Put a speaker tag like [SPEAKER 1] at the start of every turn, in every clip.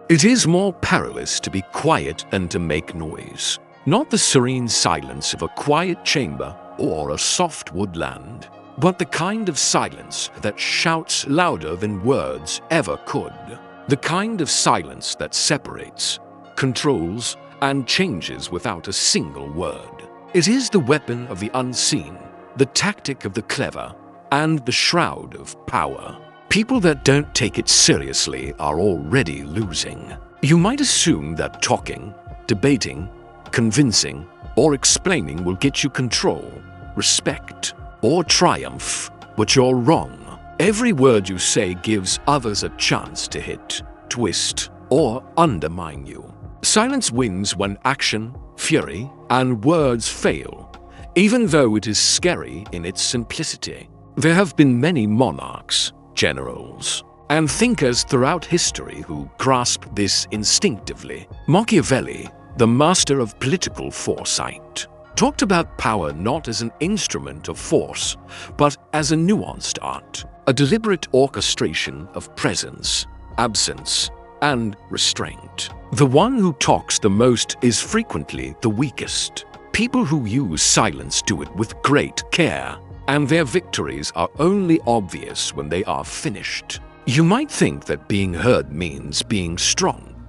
[SPEAKER 1] It is more perilous to be quiet and to make noise, not the serene silence of a quiet chamber or a soft woodland, but the kind of silence that shouts louder than words ever could, the kind of silence that separates, controls, and changes without a single word. It is the weapon of the unseen, the tactic of the clever, and the shroud of power. People that don't take it seriously are already losing. You might assume that talking, debating, convincing, or explaining will get you control, respect, or triumph, but you're wrong. Every word you say gives others a chance to hit, twist, or undermine you. Silence wins when action, fury, and words fail, even though it is scary in its simplicity. There have been many monarchs, generals, and thinkers throughout history who grasped this instinctively. Machiavelli, the master of political foresight, talked about power not as an instrument of force, but as a nuanced art, a deliberate orchestration of presence, absence, and restraint. The one who talks the most is frequently the weakest. People who use silence do it with great care, and their victories are only obvious when they are finished. You might think that being heard means being strong,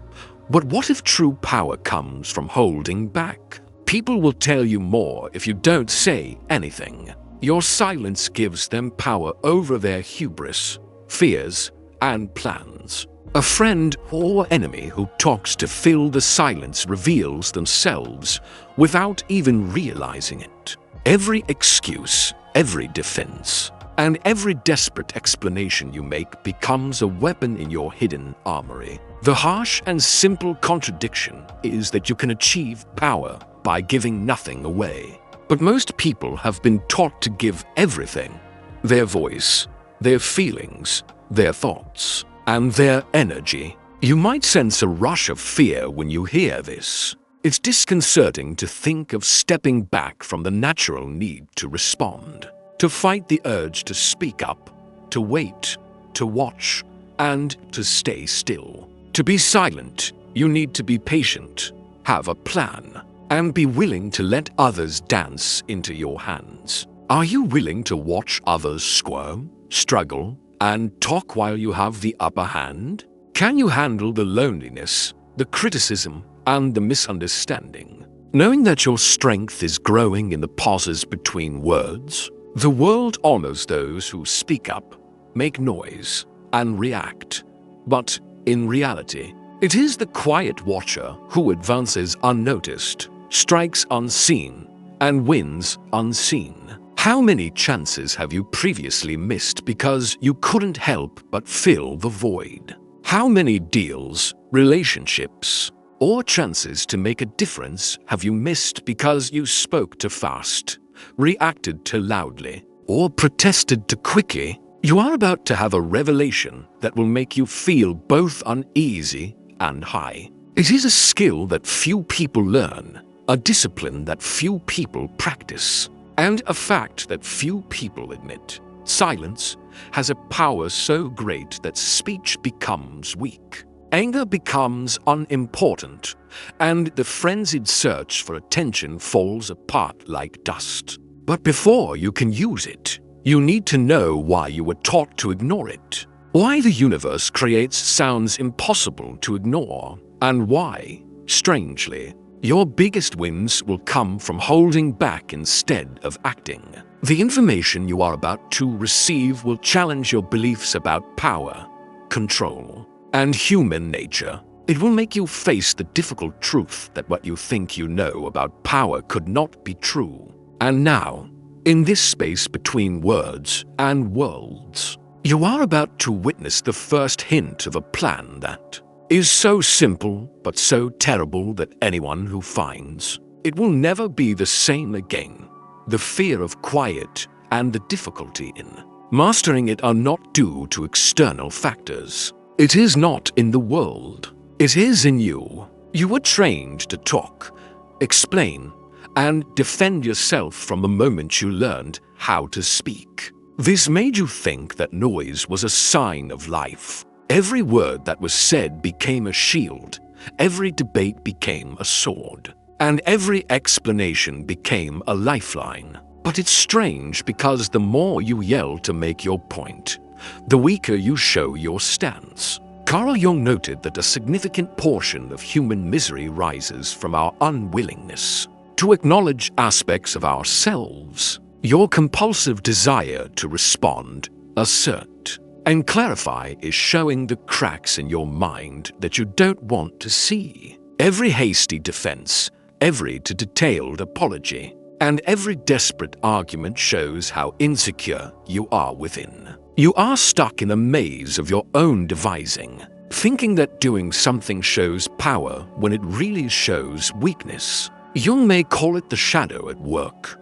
[SPEAKER 1] but what if true power comes from holding back? People will tell you more if you don't say anything. Your silence gives them power over their hubris, fears, and plans. A friend or enemy who talks to fill the silence reveals themselves without even realizing it. Every excuse, every defense, and every desperate explanation you make becomes a weapon in your hidden armory. The harsh and simple contradiction is that you can achieve power by giving nothing away. But most people have been taught to give everything: their voice, their feelings, their thoughts, and their energy. You might sense a rush of fear when you hear this. It's disconcerting to think of stepping back from the natural need to respond, to fight the urge to speak up, to wait, to watch, and to stay still. To be silent, you need to be patient, have a plan, and be willing to let others dance into your hands. Are you willing to watch others squirm, struggle, and talk while you have the upper hand? Can you handle the loneliness, the criticism, and the misunderstanding, knowing that your strength is growing in the pauses between words? The world honors those who speak up, make noise, and react. But in reality, it is the quiet watcher who advances unnoticed, strikes unseen, and wins unseen. How many chances have you previously missed because you couldn't help but fill the void? How many deals, relationships, or chances to make a difference have you missed because you spoke too fast, reacted too loudly, or protested too quickly? You are about to have a revelation that will make you feel both uneasy and high. It is a skill that few people learn, a discipline that few people practice, and a fact that few people admit. Silence has a power so great that speech becomes weak. Anger becomes unimportant, and the frenzied search for attention falls apart like dust. But before you can use it, you need to know why you were taught to ignore it, why the universe creates sounds impossible to ignore, and why, strangely, your biggest wins will come from holding back instead of acting. The information you are about to receive will challenge your beliefs about power, control, and human nature. It will make you face the difficult truth that what you think you know about power could not be true. And now, in this space between words and worlds, you are about to witness the first hint of a plan that is so simple but so terrible that anyone who finds it will never be the same again. The fear of quiet and the difficulty in mastering it are not due to external factors. It is not in the world. It is in you. You were trained to talk, explain, and defend yourself from the moment you learned how to speak. This made you think that noise was a sign of life, Every word that was said became a shield, every debate became a sword, and every explanation became a lifeline. But it's strange because the more you yell to make your point, the weaker you show your stance. Carl Jung noted that a significant portion of human misery rises from our unwillingness to acknowledge aspects of ourselves. Your compulsive desire to respond, assert, and clarify is showing the cracks in your mind that you don't want to see. Every hasty defense, every too detailed apology, and every desperate argument shows how insecure you are within. You are stuck in a maze of your own devising, thinking that doing something shows power when it really shows weakness. Jung may call it the shadow at work,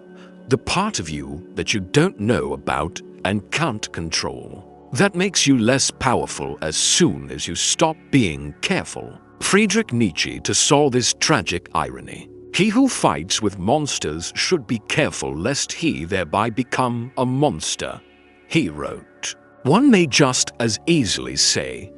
[SPEAKER 1] the part of you that you don't know about and can't control, that makes you less powerful as soon as you stop being careful. Friedrich Nietzsche to solve this tragic irony. He who fights with monsters should be careful lest he thereby become a monster, he wrote. One may just as easily say,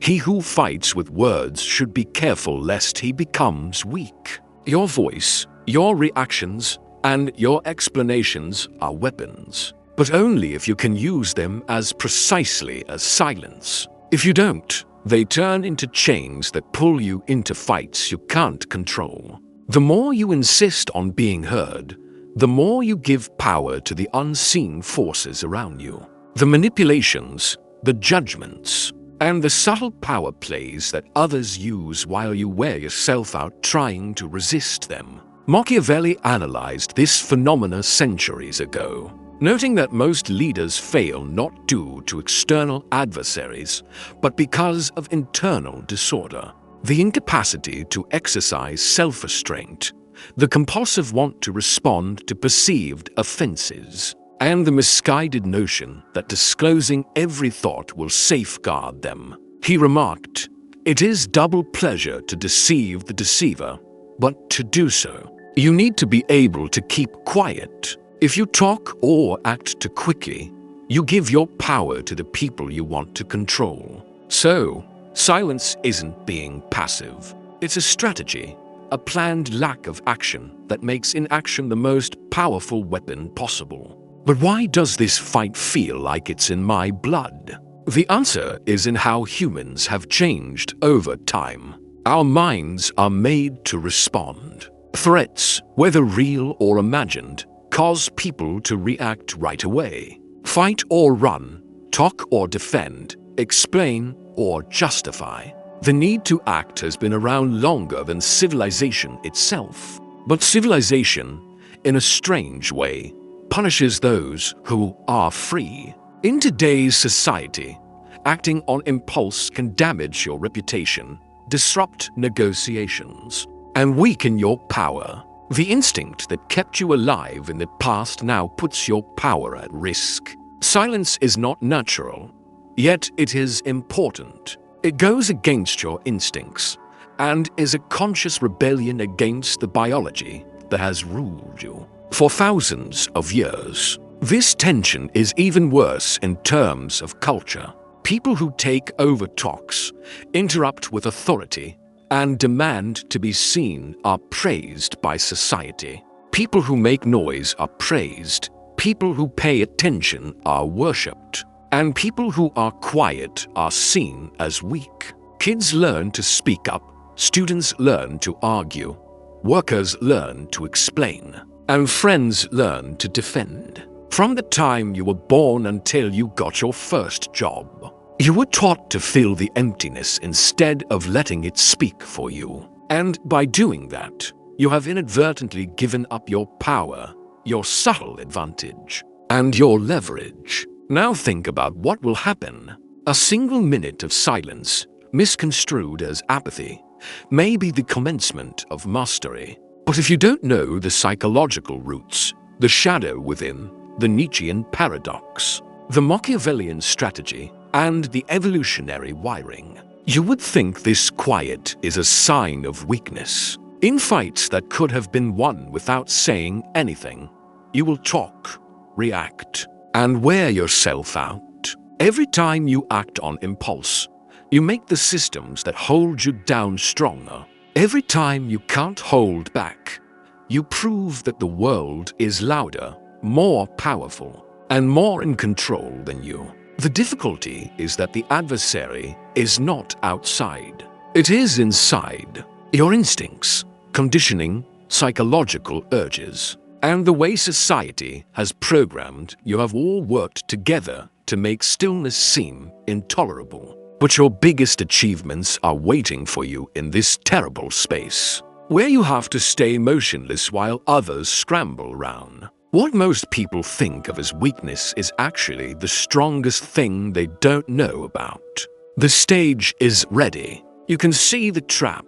[SPEAKER 1] he who fights with words should be careful lest he becomes weak. Your voice, your reactions, and your explanations are weapons, but only if you can use them as precisely as silence. If you don't, they turn into chains that pull you into fights you can't control. The more you insist on being heard, the more you give power to the unseen forces around you. The manipulations, the judgments, and the subtle power plays that others use while you wear yourself out trying to resist them. Machiavelli analyzed this phenomena centuries ago, noting that most leaders fail not due to external adversaries, but because of internal disorder. The incapacity to exercise self-restraint, the compulsive want to respond to perceived offenses, and the misguided notion that disclosing every thought will safeguard them. He remarked, "It is double pleasure to deceive the deceiver, but to do so, you need to be able to keep quiet. If you talk or act too quickly, you give your power to the people you want to control." So, silence isn't being passive. It's a strategy, a planned lack of action that makes inaction the most powerful weapon possible. But why does this fight feel like it's in my blood? The answer is in how humans have changed over time. Our minds are made to respond. Threats, whether real or imagined, cause people to react right away. Fight or run, talk or defend, explain or justify. The need to act has been around longer than civilization itself. But civilization, in a strange way, punishes those who are free. In today's society, acting on impulse can damage your reputation, disrupt negotiations, and weaken your power. The instinct that kept you alive in the past now puts your power at risk. Silence is not natural, yet it is important. It goes against your instincts and is a conscious rebellion against the biology that has ruled you for thousands of years. This tension is even worse in terms of culture. People who take over talks, interrupt with authority, and demand to be seen are praised by society. People who make noise are praised. People who pay attention are worshipped. And people who are quiet are seen as weak. Kids learn to speak up. Students learn to argue. Workers learn to explain. And friends learn to defend. From the time you were born until you got your first job, you were taught to fill the emptiness instead of letting it speak for you. And by doing that, you have inadvertently given up your power, your subtle advantage, and your leverage. Now think about what will happen. A single minute of silence, misconstrued as apathy, may be the commencement of mastery. But if you don't know the psychological roots, the shadow within, the Nietzschean paradox, the Machiavellian strategy, and the evolutionary wiring, you would think this quiet is a sign of weakness. In fights that could have been won without saying anything, you will talk, react, and wear yourself out. Every time you act on impulse, You make the systems that hold you down stronger. Every time you can't hold back, you prove that the world is louder, more powerful, and more in control than you. The difficulty is that the adversary is not outside. It is inside. Your instincts, conditioning, psychological urges, and the way society has programmed you have all worked together to make stillness seem intolerable. But your biggest achievements are waiting for you in this terrible space, where you have to stay motionless while others scramble around. What most people think of as weakness is actually the strongest thing they don't know about. The stage is ready. You can see the trap,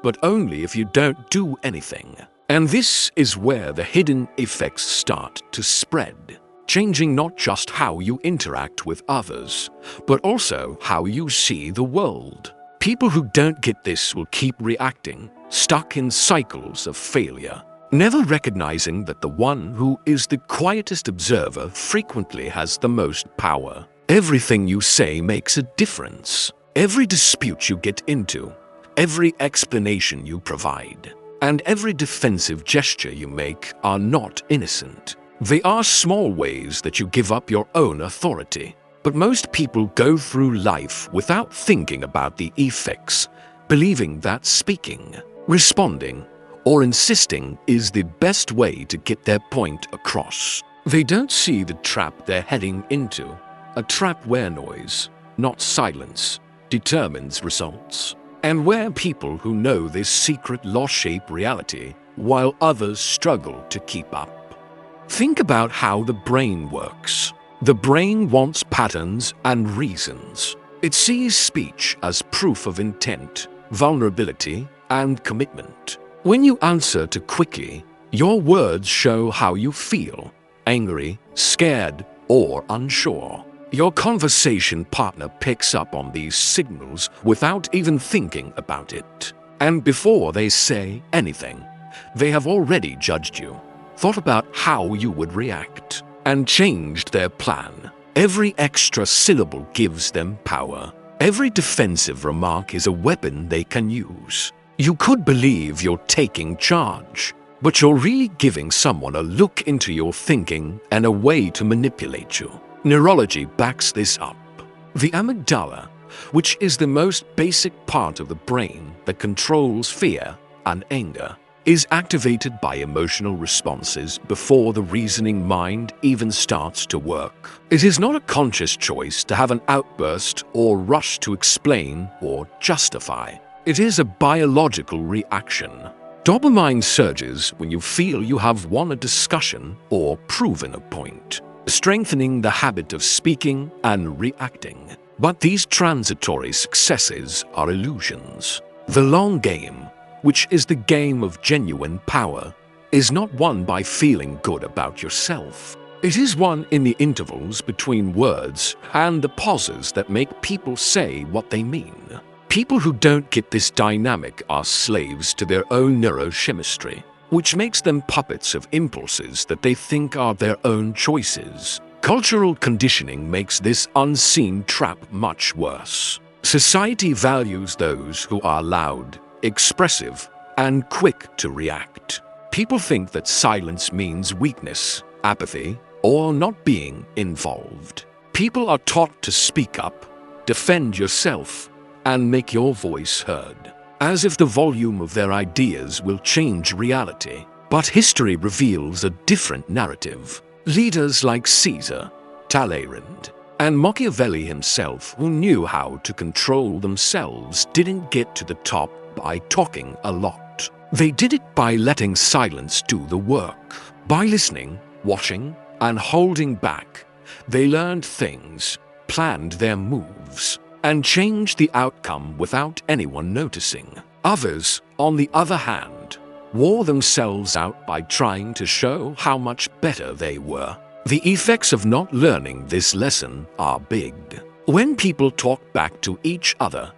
[SPEAKER 1] but only if you don't do anything. And this is where the hidden effects start to spread, changing not just how you interact with others, but also how you see the world. People who don't get this will keep reacting, stuck in cycles of failure, never recognizing that the one who is the quietest observer frequently has the most power. Everything you say makes a difference. Every dispute you get into, every explanation you provide, and every defensive gesture you make are not innocent. They are small ways that you give up your own authority. But most people go through life without thinking about the effects, believing that speaking, responding, or insisting is the best way to get their point across. They don't see the trap they're heading into, a trap where noise, not silence, determines results, and where people who know this secret law shape reality while others struggle to keep up. Think about how the brain works. The brain wants patterns and reasons. It sees speech as proof of intent, vulnerability, and commitment. When you answer too quickly, your words show how you feel: angry, scared, or unsure. Your conversation partner picks up on these signals without even thinking about it. And before they say anything, they have already judged you, thought about how you would react, and changed their plan. Every extra syllable gives them power. Every defensive remark is a weapon they can use. You could believe you're taking charge, but you're really giving someone a look into your thinking and a way to manipulate you. Neurology backs this up. The amygdala, which is the most basic part of the brain that controls fear and anger, is activated by emotional responses before the reasoning mind even starts to work. It is not a conscious choice to have an outburst or rush to explain or justify. It is a biological reaction. Dopamine surges when you feel you have won a discussion or proven a point, strengthening the habit of speaking and reacting. But these transitory successes are illusions. The long game, which is the game of genuine power, is not won by feeling good about yourself. It is won in the intervals between words and the pauses that make people say what they mean. People who don't get this dynamic are slaves to their own neurochemistry, which makes them puppets of impulses that they think are their own choices. Cultural conditioning makes this unseen trap much worse. Society values those who are loud, expressive, and quick to react. People think that silence means weakness, apathy, or not being involved. People are taught to speak up, defend yourself, and make your voice heard, as if the volume of their ideas will change reality. But history reveals a different narrative. Leaders like Caesar, Talleyrand, and Machiavelli himself, who knew how to control themselves, didn't get to the top by talking a lot. They did it by letting silence do the work. By listening, watching, and holding back, they learned things, planned their moves, and changed the outcome without anyone noticing. Others, on the other hand, wore themselves out by trying to show how much better they were. The effects of not learning this lesson are big. When people talk back to each other,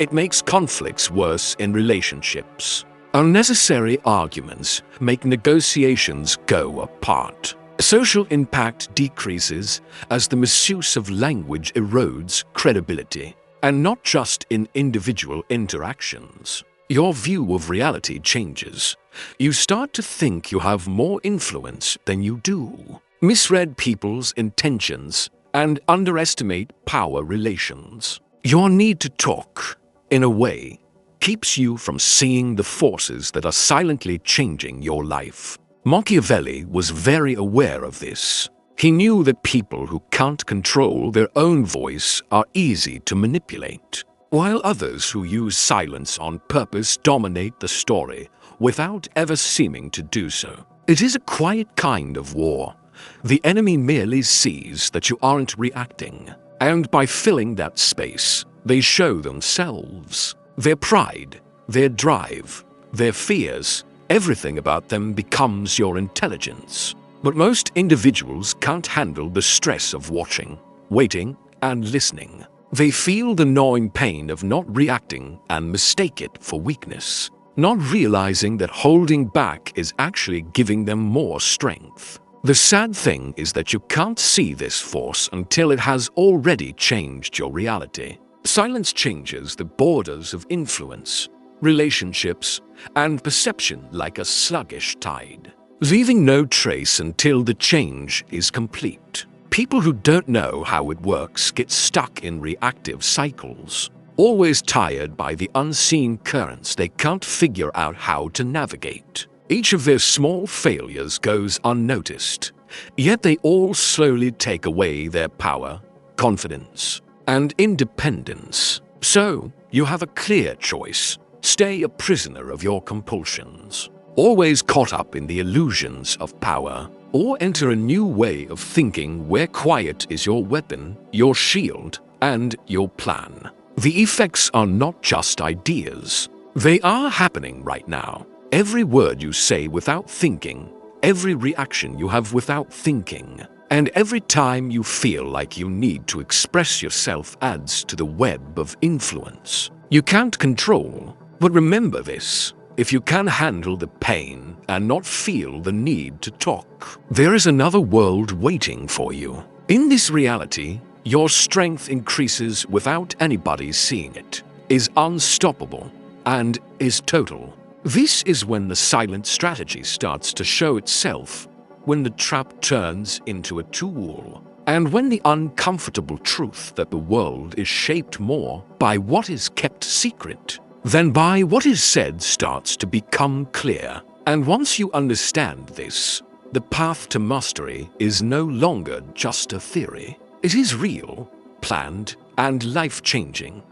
[SPEAKER 1] it makes conflicts worse in relationships. Unnecessary arguments make negotiations go apart. Social impact decreases as the misuse of language erodes credibility. And not just in individual interactions. Your view of reality changes. You start to think you have more influence than you do, misread people's intentions, and underestimate power relations. Your need to talk, in a way, keeps you from seeing the forces that are silently changing your life. Machiavelli was very aware of this. He knew that people who can't control their own voice are easy to manipulate, while others who use silence on purpose dominate the story without ever seeming to do so. It is a quiet kind of war. The enemy merely sees that you aren't reacting, and by filling that space, they show themselves. Their pride, their drive, their fears, everything about them becomes your intelligence. But most individuals can't handle the stress of watching, waiting, and listening. They feel the gnawing pain of not reacting and mistake it for weakness, not realizing that holding back is actually giving them more strength. The sad thing is that you can't see this force until it has already changed your reality. Silence changes the borders of influence, relationships, and perception like a sluggish tide, leaving no trace until the change is complete. People who don't know how it works get stuck in reactive cycles, always tired by the unseen currents they can't figure out how to navigate. Each of their small failures goes unnoticed, yet they all slowly take away their power, confidence, and independence. So, you have a clear choice. Stay a prisoner of your compulsions, always caught up in the illusions of power, or enter a new way of thinking where quiet is your weapon, your shield, and your plan. The effects are not just ideas. They are happening right now. Every word you say without thinking, every reaction you have without thinking, and every time you feel like you need to express yourself adds to the web of influence you can't control. But remember this: if you can handle the pain and not feel the need to talk, there is another world waiting for you. In this reality, your strength increases without anybody seeing it, is unstoppable, and is total. This is when the silent strategy starts to show itself, when the trap turns into a tool, and when the uncomfortable truth that the world is shaped more by what is kept secret than by what is said starts to become clear. And once you understand this, the path to mastery is no longer just a theory. It is real, planned, and life-changing.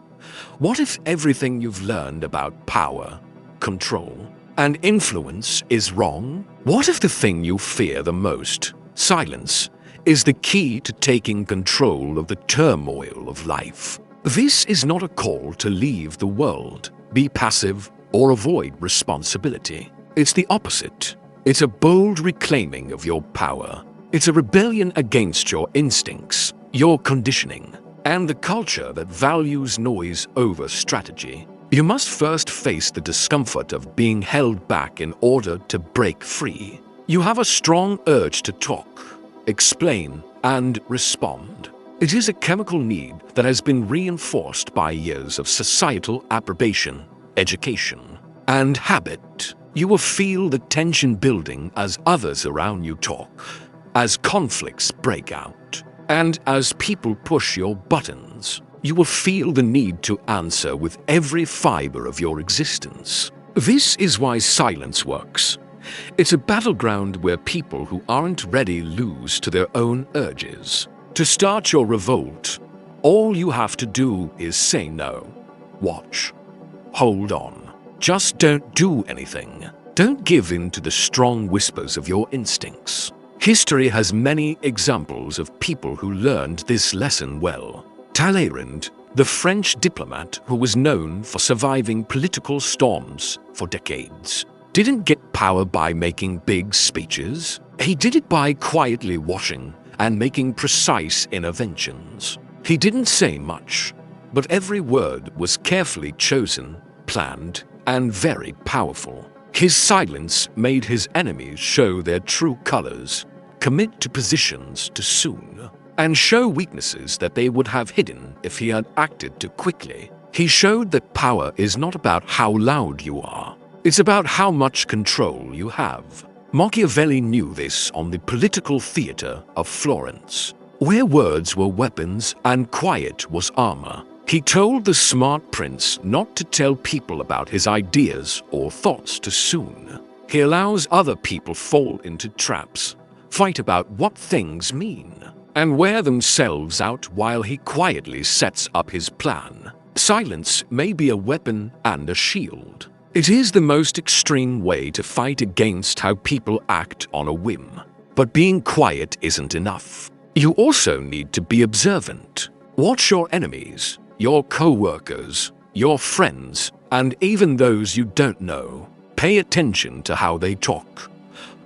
[SPEAKER 1] What if everything you've learned about power, control, and influence is wrong? What if the thing you fear the most, silence, is the key to taking control of the turmoil of life? This is not a call to leave the world, be passive, or avoid responsibility. It's the opposite. It's a bold reclaiming of your power. It's a rebellion against your instincts, your conditioning, and the culture that values noise over strategy. You must first face the discomfort of being held back in order to break free. You have a strong urge to talk, explain, and respond. It is a chemical need that has been reinforced by years of societal approbation, education, and habit. You will feel the tension building as others around you talk, as conflicts break out, and as people push your buttons. You will feel the need to answer with every fiber of your existence. This is why silence works. It's a battleground where people who aren't ready lose to their own urges. To start your revolt, all you have to do is say no. Watch. Hold on. Just don't do anything. Don't give in to the strong whispers of your instincts. History has many examples of people who learned this lesson well. Talleyrand, the French diplomat who was known for surviving political storms for decades, didn't get power by making big speeches. He did it by quietly watching and making precise interventions. He didn't say much, but every word was carefully chosen, planned, and very powerful. His silence made his enemies show their true colors, commit to positions too soon, and show weaknesses that they would have hidden if he had acted too quickly. He showed that power is not about how loud you are. It's about how much control you have. Machiavelli knew this on the political theater of Florence, where words were weapons and quiet was armor. He told the smart prince not to tell people about his ideas or thoughts too soon. He allows other people fall into traps, fight about what things mean, and wear themselves out while he quietly sets up his plan. Silence may be a weapon and a shield. It is the most extreme way to fight against how people act on a whim. But being quiet isn't enough. You also need to be observant. Watch your enemies, your co-workers, your friends, and even those you don't know. Pay attention to how they talk,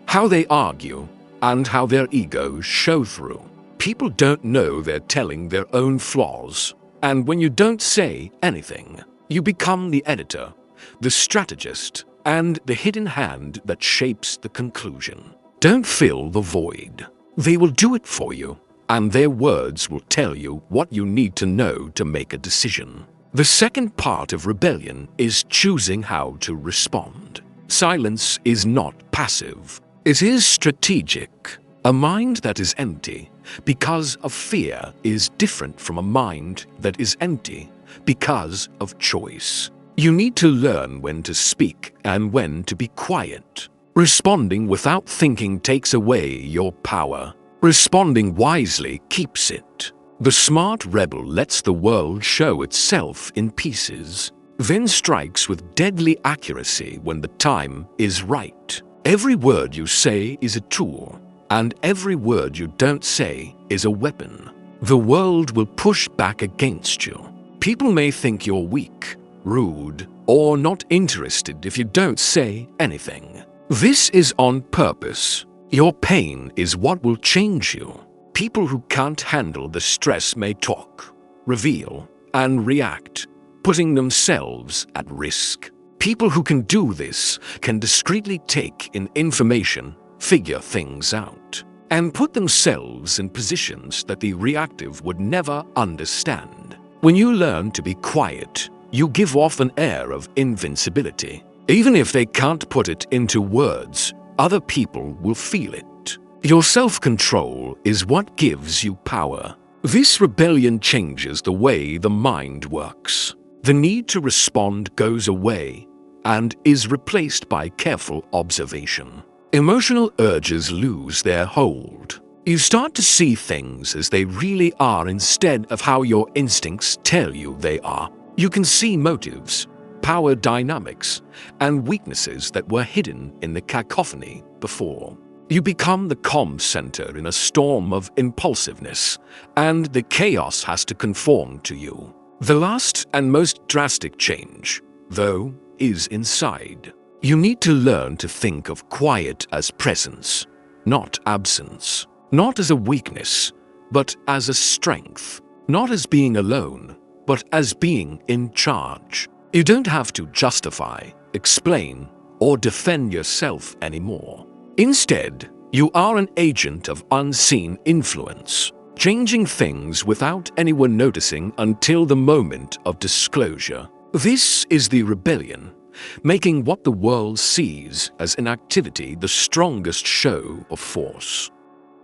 [SPEAKER 1] how they argue, and how their egos show through. People don't know they're telling their own flaws. And when you don't say anything, you become the editor, the strategist, and the hidden hand that shapes the conclusion. Don't fill the void. They will do it for you, and their words will tell you what you need to know to make a decision. The second part of rebellion is choosing how to respond. Silence is not passive. It is strategic. A mind that is empty because of fear is different from a mind that is empty because of choice. You need to learn when to speak and when to be quiet. Responding without thinking takes away your power. Responding wisely keeps it. The smart rebel lets the world show itself in pieces, then strikes with deadly accuracy when the time is right. Every word you say is a tool, and every word you don't say is a weapon. The world will push back against you. People may think you're weak, rude, or not interested if you don't say anything. This is on purpose. Your pain is what will change you. People who can't handle the stress may talk, reveal, and react, putting themselves at risk. People who can do this can discreetly take in information, figure things out, and put themselves in positions that the reactive would never understand. When you learn to be quiet, you give off an air of invincibility. Even if they can't put it into words, other people will feel it. Your self-control is what gives you power. This rebellion changes the way the mind works. The need to respond goes away and is replaced by careful observation. Emotional urges lose their hold. You start to see things as they really are instead of how your instincts tell you they are. You can see motives, power dynamics, and weaknesses that were hidden in the cacophony before. You become the comm center in a storm of impulsiveness, and the chaos has to conform to you. The last and most drastic change, though, is inside. You need to learn to think of quiet as presence, not absence. Not as a weakness, but as a strength. Not as being alone, but as being in charge. You don't have to justify, explain, or defend yourself anymore. Instead, you are an agent of unseen influence, changing things without anyone noticing until the moment of disclosure. This is the rebellion, making what the world sees as inactivity the strongest show of force.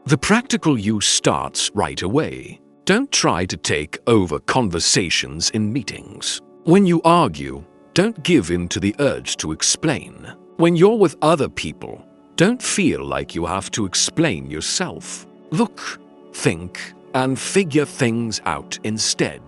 [SPEAKER 1] The practical you starts right away. Don't try to take over conversations in meetings. When you argue, don't give in to the urge to explain. When you're with other people, don't feel like you have to explain yourself. Look, think, and figure things out instead.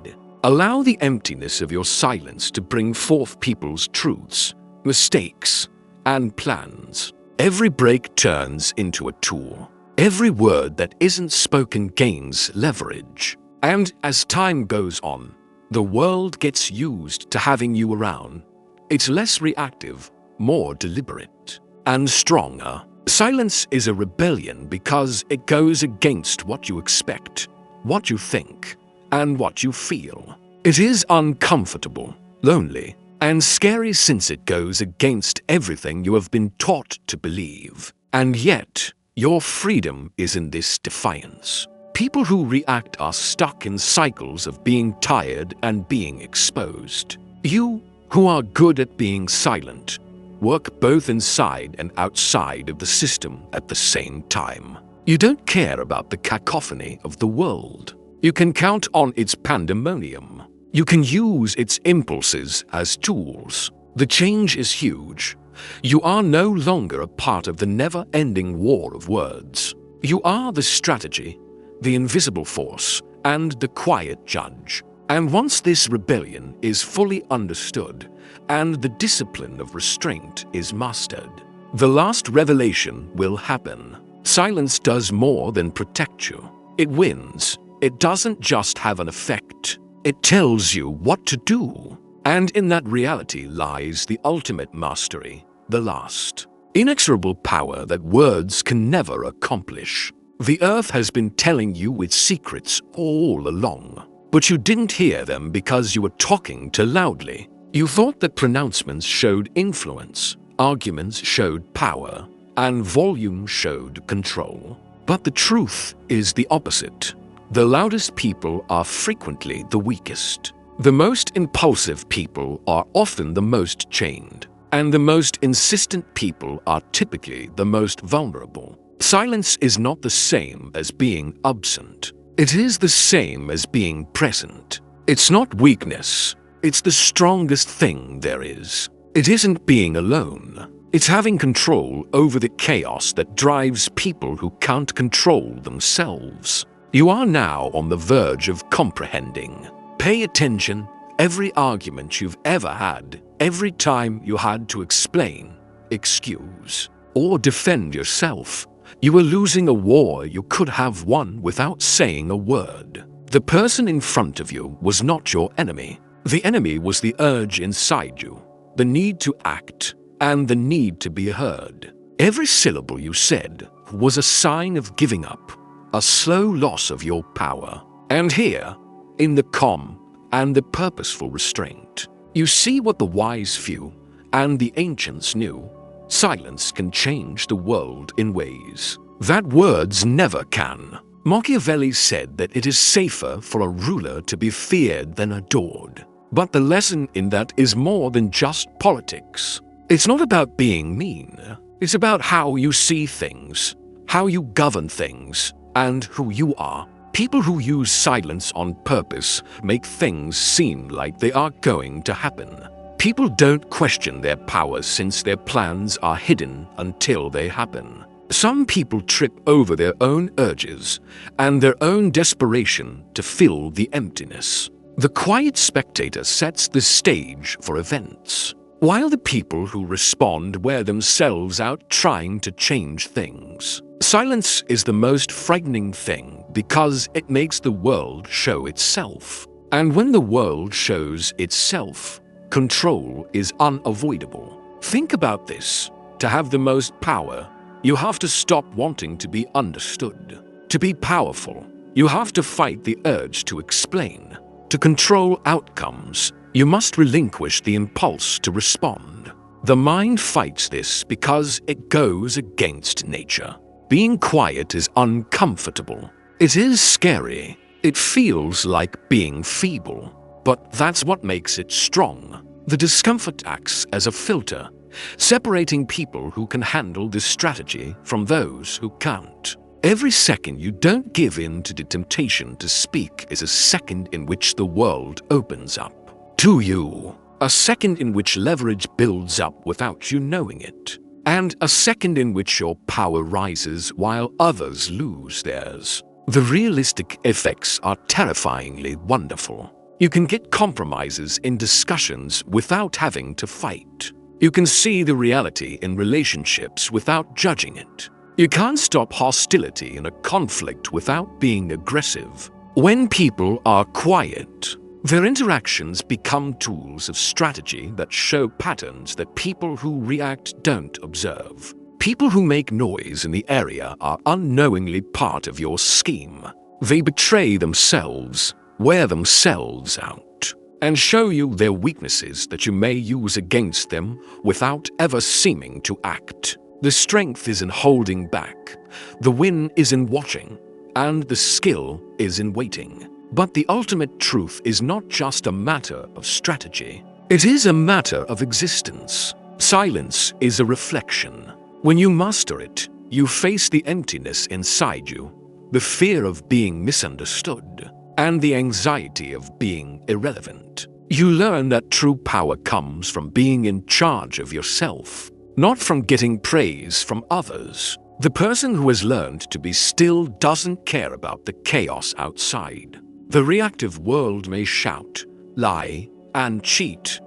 [SPEAKER 1] Allow the emptiness of your silence to bring forth people's truths, mistakes, and plans. Every break turns into a tool. Every word that isn't spoken gains leverage. And as time goes on, the world gets used to having you around. It's less reactive, more deliberate, and stronger. Silence is a rebellion because it goes against what you expect, what you think, and what you feel. It is uncomfortable, lonely, and scary since it goes against everything you have been taught to believe. And yet, your freedom is in this defiance. People who react are stuck in cycles of being tired and being exposed. You, who are good at being silent, work both inside and outside of the system at the same time. You don't care about the cacophony of the world. You can count on its pandemonium. You can use its impulses as tools. The change is huge. You are no longer a part of the never-ending war of words. You are the strategy, the invisible force, and the quiet judge. And once this rebellion is fully understood, and the discipline of restraint is mastered, the last revelation will happen. Silence does more than protect you. It wins. It doesn't just have an effect. It tells you what to do. And in that reality lies the ultimate mastery, the last, inexorable power that words can never accomplish. The earth has been telling you its secrets all along, but you didn't hear them because you were talking too loudly. You thought that pronouncements showed influence, arguments showed power, and volume showed control. But the truth is the opposite. The loudest people are frequently the weakest. The most impulsive people are often the most chained, and the most insistent people are typically the most vulnerable. Silence is not the same as being absent. It is the same as being present. It's not weakness. It's the strongest thing there is. It isn't being alone. It's having control over the chaos that drives people who can't control themselves. You are now on the verge of comprehending. Pay attention. Every argument you've ever had, every time you had to explain, excuse, or defend yourself, you were losing a war you could have won without saying a word. The person in front of you was not your enemy. The enemy was the urge inside you, the need to act, and the need to be heard. Every syllable you said was a sign of giving up, a slow loss of your power. And here, in the calm and the purposeful restraint, you see what the wise few and the ancients knew. Silence can change the world in ways that words never can. Machiavelli said that it is safer for a ruler to be feared than adored. But the lesson in that is more than just politics. It's not about being mean. It's about how you see things, how you govern things, and who you are. People who use silence on purpose make things seem like they are going to happen. People don't question their powers since their plans are hidden until they happen. Some people trip over their own urges and their own desperation to fill the emptiness. The quiet spectator sets the stage for events, while the people who respond wear themselves out trying to change things. Silence is the most frightening thing because it makes the world show itself. And when the world shows itself, control is unavoidable. Think about this. To have the most power, you have to stop wanting to be understood. To be powerful, you have to fight the urge to explain. To control outcomes, you must relinquish the impulse to respond. The mind fights this because it goes against nature. Being quiet is uncomfortable. It is scary. It feels like being feeble. But that's what makes it strong. The discomfort acts as a filter, separating people who can handle this strategy from those who can't. Every second you don't give in to the temptation to speak is a second in which the world opens up to you. A second in which leverage builds up without you knowing it. And a second in which your power rises while others lose theirs. The realistic effects are terrifyingly wonderful. You can get compromises in discussions without having to fight. You can see the reality in relationships without judging it. You can't stop hostility in a conflict without being aggressive. When people are quiet, their interactions become tools of strategy that show patterns that people who react don't observe. People who make noise in the area are unknowingly part of your scheme. They betray themselves, wear themselves out, and show you their weaknesses that you may use against them without ever seeming to act. The strength is in holding back. The win is in watching. and the skill is in waiting. But the ultimate truth is not just a matter of strategy. It is a matter of existence. Silence is a reflection. When you master it, you face the emptiness inside you, the fear of being misunderstood, and the anxiety of being irrelevant. You learn that true power comes from being in charge of yourself, not from getting praise from others. The person who has learned to be still doesn't care about the chaos outside. The reactive world may shout, lie, and cheat,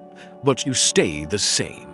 [SPEAKER 1] but you stay the same.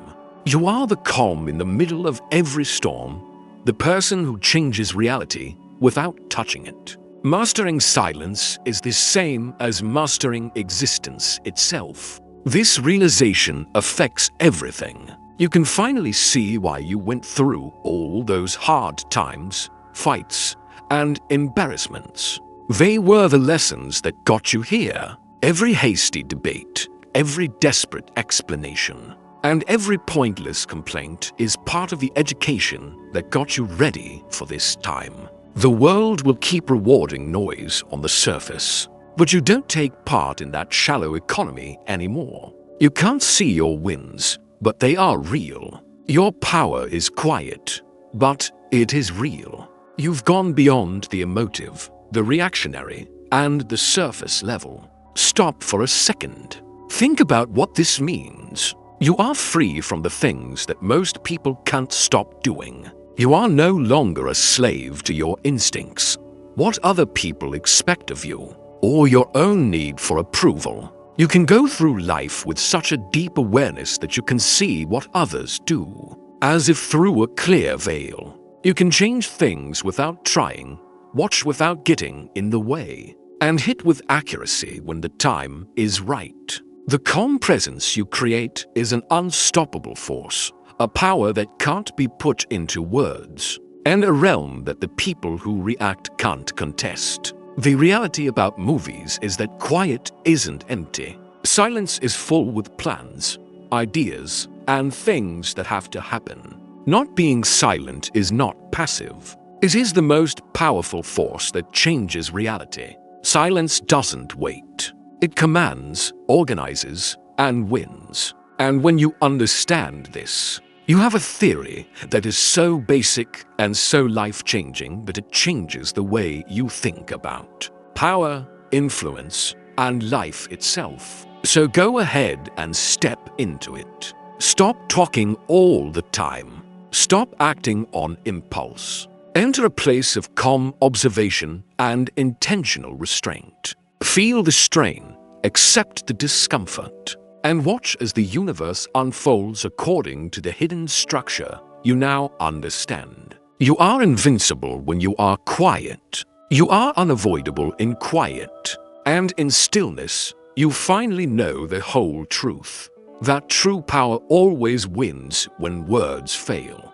[SPEAKER 1] You are the calm in the middle of every storm, the person who changes reality without touching it. Mastering silence is the same as mastering existence itself. This realization affects everything. You can finally see why you went through all those hard times, fights, and embarrassments. They were the lessons that got you here. Every hasty debate, every desperate explanation, and every pointless complaint is part of the education that got you ready for this time. The world will keep rewarding noise on the surface, but you don't take part in that shallow economy anymore. You can't see your wins, but they are real. Your power is quiet, but it is real. You've gone beyond the emotive, the reactionary, and the surface level. Stop for a second. Think about what this means. You are free from the things that most people can't stop doing. You are no longer a slave to your instincts, what other people expect of you, or your own need for approval. You can go through life with such a deep awareness that you can see what others do, as if through a clear veil. You can change things without trying, watch without getting in the way, and hit with accuracy when the time is right. The calm presence you create is an unstoppable force, a power that can't be put into words, and a realm that the people who react can't contest. The reality about movies is that quiet isn't empty. Silence is full with plans, ideas, and things that have to happen. Not being silent is not passive. It is the most powerful force that changes reality. Silence doesn't wait. It commands, organizes, and wins. And when you understand this, you have a theory that is so basic and so life-changing that it changes the way you think about power, influence, and life itself. So go ahead and step into it. Stop talking all the time. Stop acting on impulse. Enter a place of calm observation and intentional restraint. Feel the strain, accept the discomfort, and watch as the universe unfolds according to the hidden structure you now understand. You are invincible when you are quiet. You are unavoidable in quiet. And in stillness, you finally know the whole truth. That true power always wins when words fail.